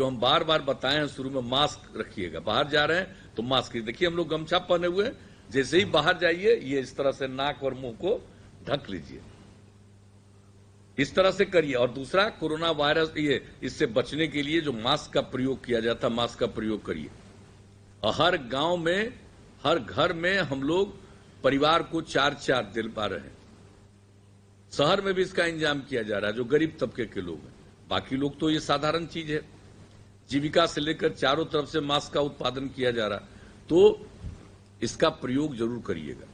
जो हम बार बार बताए हैं शुरू में, मास्क रखिएगा। बाहर जा रहे हैं तो मास्क, देखिए हम लोग गमछा पहने हुए हैं, जैसे ही बाहर जाइए ये इस तरह से नाक और मुंह को ढक लीजिए, इस तरह से करिए। और दूसरा, कोरोना वायरस ये इससे बचने के लिए जो मास्क का प्रयोग किया जाता है, मास्क का प्रयोग करिए। और हर गांव में, हर घर में हम लोग परिवार को 4-4 दिल पा रहे हैं। शहर में भी इसका इंतजाम किया जा रहा है, जो गरीब तबके के लोग हैं। बाकी लोग तो ये साधारण चीज है, जीविका से लेकर चारों तरफ से मास्क का उत्पादन किया जा रहा है, तो इसका प्रयोग जरूर करिएगा।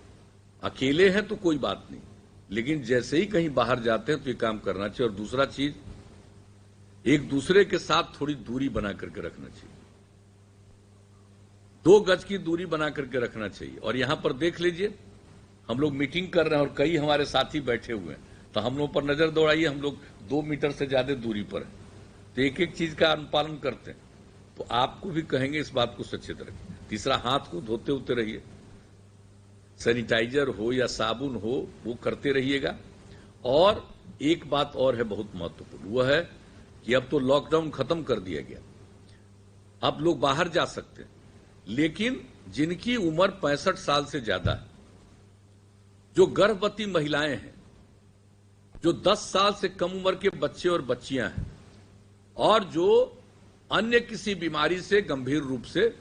अकेले हैं तो कोई बात नहीं, लेकिन जैसे ही कहीं बाहर जाते हैं तो ये काम करना चाहिए। और दूसरा चीज, एक दूसरे के साथ थोड़ी दूरी बना करके रखना चाहिए, 2 गज की दूरी बना करके रखना चाहिए। और यहां पर देख लीजिए, हम लोग मीटिंग कर रहे हैं और कई हमारे साथी बैठे हुए हैं, तो हम लोग पर नजर दौड़ाइए, हम लोग 2 मीटर से ज्यादा दूरी पर है, तो एक एक चीज का अनुपालन करते हैं। तो आपको भी कहेंगे इस बात को सचेत रखिए। तीसरा, हाथ को धोते होते रहिए, सैनिटाइजर हो या साबुन हो वो करते रहिएगा। और एक बात और है बहुत महत्वपूर्ण, वह है कि अब तो लॉकडाउन खत्म कर दिया गया, अब लोग बाहर जा सकते हैं, लेकिन जिनकी उम्र 65 साल से ज्यादा है, जो गर्भवती महिलाएं हैं, जो 10 साल से कम उम्र के बच्चे और बच्चियां हैं, और जो अन्य किसी बीमारी से गंभीर रूप से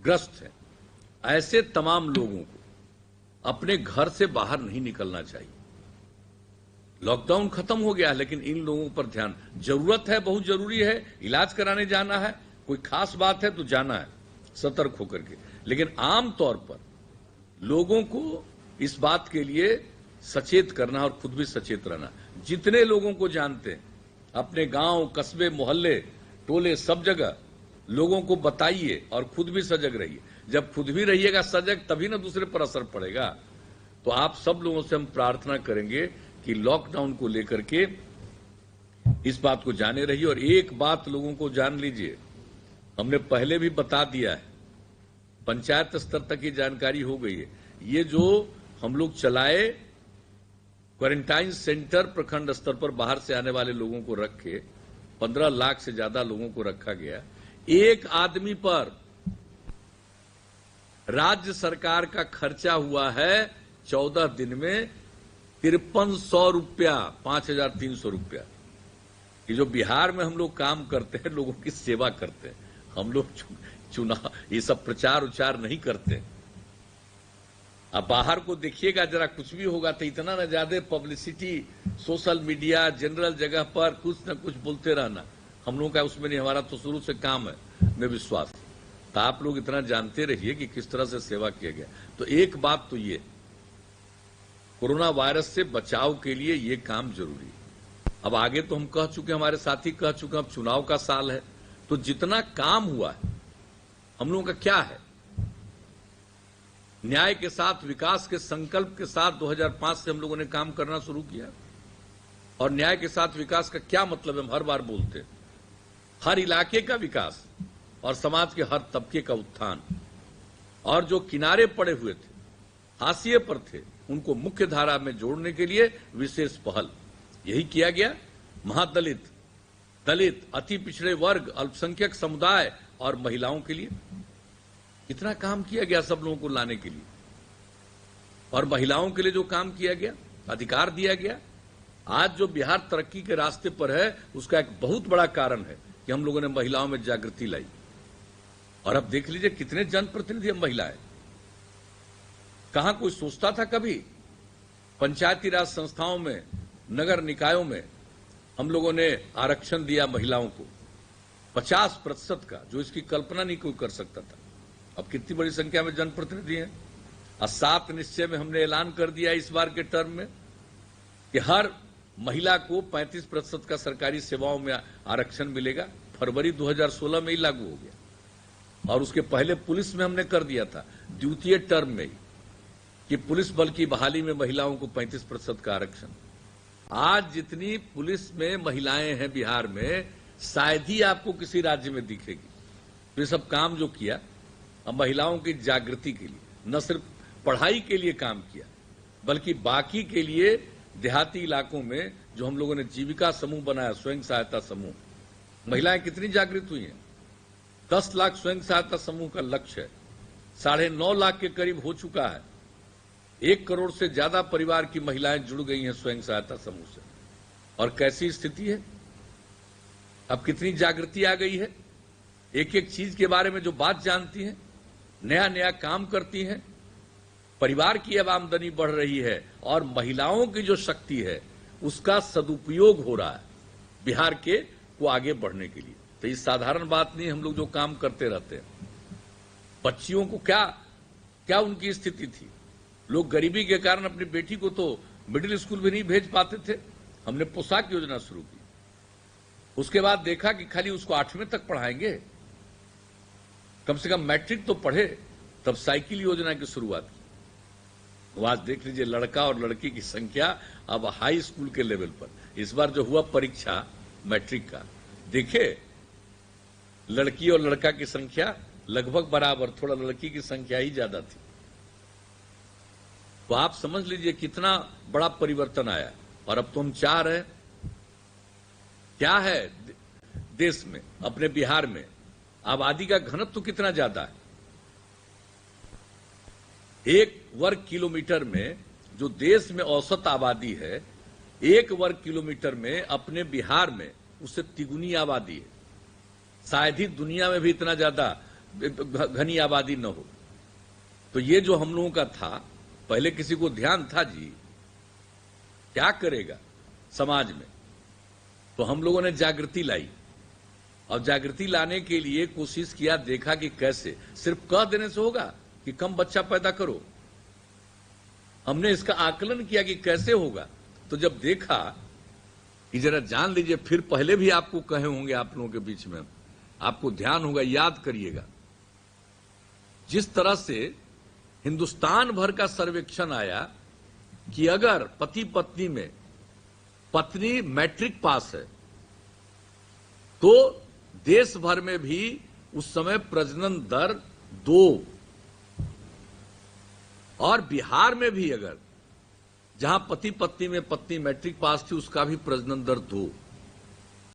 ग्रस्त है, ऐसे तमाम लोगों को अपने घर से बाहर नहीं निकलना चाहिए। लॉकडाउन खत्म हो गया है, लेकिन इन लोगों पर ध्यान, जरूरत है, बहुत जरूरी है, इलाज कराने जाना है, कोई खास बात है तो जाना है सतर्क होकर के। लेकिन आम तौर पर लोगों को इस बात के लिए सचेत करना और खुद भी सचेत रहना। जितने लोगों को जानते हैं, अपने गांव, कस्बे, मोहल्ले, टोले, सब जगह लोगों को बताइए और खुद भी सजग रहिए। जब खुद भी रहिएगा सजग, तभी ना दूसरे पर असर पड़ेगा। तो आप सब लोगों से हम प्रार्थना करेंगे कि लॉकडाउन को लेकर के इस बात को जाने रहिए। और एक बात लोगों को जान लीजिए, हमने पहले भी बता दिया है, पंचायत स्तर तक की जानकारी हो गई है। ये जो हम लोग चलाए क्वारंटाइन सेंटर, प्रखंड स्तर पर बाहर से आने वाले लोगों को रख के 15 लाख से ज्यादा लोगों को रखा गया। एक आदमी पर राज्य सरकार का खर्चा हुआ है 14 दिन में 5300 रुपया, 5300 रुपया। ये जो बिहार में हम लोग काम करते हैं, लोगों की सेवा करते हैं, हम लोग चुनाव ये सब प्रचार उचार नहीं करते। अब बाहर को देखिएगा जरा, कुछ भी होगा तो इतना न ज्यादा पब्लिसिटी, सोशल मीडिया, जनरल जगह पर कुछ न कुछ बोलते रहना, हम लोगों का उसमें नहीं, हमारा तो शुरू से काम है में विश्वास। तो आप लोग इतना जानते रहिए कि किस तरह से सेवा किया गया। तो एक बात तो ये, कोरोना वायरस से बचाव के लिए ये काम जरूरी है। अब आगे तो हम कह चुके, हमारे साथी कह चुके, अब चुनाव का साल है, तो जितना काम हुआ है हम लोगों का क्या है, न्याय के साथ, विकास के संकल्प के साथ 2005 से हम लोगों ने काम करना शुरू किया। और न्याय के साथ विकास का क्या मतलब है, हम हर बार बोलते हैं, हर इलाके का विकास और समाज के हर तबके का उत्थान। और जो किनारे पड़े हुए थे, हाशिए पर थे, उनको मुख्य धारा में जोड़ने के लिए विशेष पहल यही किया गया। महादलित, दलित, अति पिछड़े वर्ग, अल्पसंख्यक समुदाय और महिलाओं के लिए इतना काम किया गया, सब लोगों को लाने के लिए। और महिलाओं के लिए जो काम किया गया, अधिकार दिया गया, आज जो बिहार तरक्की के रास्ते पर है, उसका एक बहुत बड़ा कारण है कि हम लोगों ने महिलाओं में जागृति लाई। और अब देख लीजिए कितने जनप्रतिनिधि महिलाएं, कहां कोई सोचता था कभी। पंचायती राज संस्थाओं में, नगर निकायों में हम लोगों ने आरक्षण दिया महिलाओं को 50% का, जो इसकी कल्पना नहीं कोई कर सकता था। अब कितनी बड़ी संख्या में जनप्रतिनिधि हैं। और 7 निश्चय में हमने ऐलान कर दिया इस बार के टर्म में कि हर महिला को 35% का सरकारी सेवाओं में आरक्षण मिलेगा। फरवरी 2016 में ही लागू हो गया। और उसके पहले पुलिस में हमने कर दिया था द्वितीय टर्म में ही, कि पुलिस बल की बहाली में महिलाओं को 35% का आरक्षण। आज जितनी पुलिस में महिलाएं हैं बिहार में, शायद ही आपको किसी राज्य में दिखेगी। तो ये सब काम जो किया, अब महिलाओं की जागृति के लिए, न सिर्फ पढ़ाई के लिए काम किया, बल्कि बाकी के लिए देहाती इलाकों में जो हम लोगों ने जीविका समूह बनाया, स्वयं सहायता समूह, महिलाएं कितनी जागृत हुई हैं? 10 लाख स्वयं सहायता समूह का लक्ष्य है, 9.5 लाख के करीब हो चुका है। 1 करोड़ से ज्यादा परिवार की महिलाएं जुड़ गई हैं स्वयं सहायता समूह से। और कैसी स्थिति है, अब कितनी जागृति आ गई है, एक एक चीज के बारे में जो बात जानती हैं, नया नया काम करती हैं, परिवार की अब आमदनी बढ़ रही है और महिलाओं की जो शक्ति है उसका सदुपयोग हो रहा है बिहार के को आगे बढ़ने के लिए। तो ये साधारण बात नहीं, हम लोग जो काम करते रहते हैं। बच्चियों को क्या उनकी स्थिति थी, लोग गरीबी के कारण अपनी बेटी को तो मिडिल स्कूल भी नहीं भेज पाते थे। हमने पोशाक योजना शुरू की, उसके बाद देखा कि खाली उसको 8वीं तक पढ़ाएंगे, कम से कम मैट्रिक तो पढ़े, तब साइकिल योजना की शुरुआत की। तो आज देख लीजिए लड़का और लड़की की संख्या अब हाई स्कूल के लेवल पर। इस बार जो हुआ परीक्षा मैट्रिक का, देखे लड़की और लड़का की संख्या लगभग बराबर, थोड़ा लड़की की संख्या ही ज्यादा थी। तो आप समझ लीजिए कितना बड़ा परिवर्तन आया। और अब तो हम चाह रहे हैं, क्या है देश में, अपने बिहार में आबादी का घनत्व तो कितना ज्यादा है। 1 वर्ग किलोमीटर में जो देश में औसत आबादी है, 1 वर्ग किलोमीटर में अपने बिहार में उससे तिगुनी आबादी है। शायद ही दुनिया में भी इतना ज्यादा घनी आबादी न हो। तो ये जो हम लोगों का था, पहले किसी को ध्यान था जी क्या करेगा समाज में, तो हम लोगों ने जागृति लाई। और जागृति लाने के लिए कोशिश किया, देखा कि कैसे, सिर्फ कह देने से होगा कि कम बच्चा पैदा करो। हमने इसका आकलन किया कि कैसे होगा। तो जब देखा कि जरा जान लीजिए, फिर पहले भी आपको कहे होंगे, आप लोगों के बीच में आपको ध्यान होगा, याद करिएगा, जिस तरह से हिंदुस्तान भर का सर्वेक्षण आया कि अगर पति पत्नी में पत्नी मैट्रिक पास है तो देश भर में भी उस समय प्रजनन दर 2, और बिहार में भी अगर जहां पति पत्नी में पत्नी मैट्रिक पास थी उसका भी प्रजनन दर 2।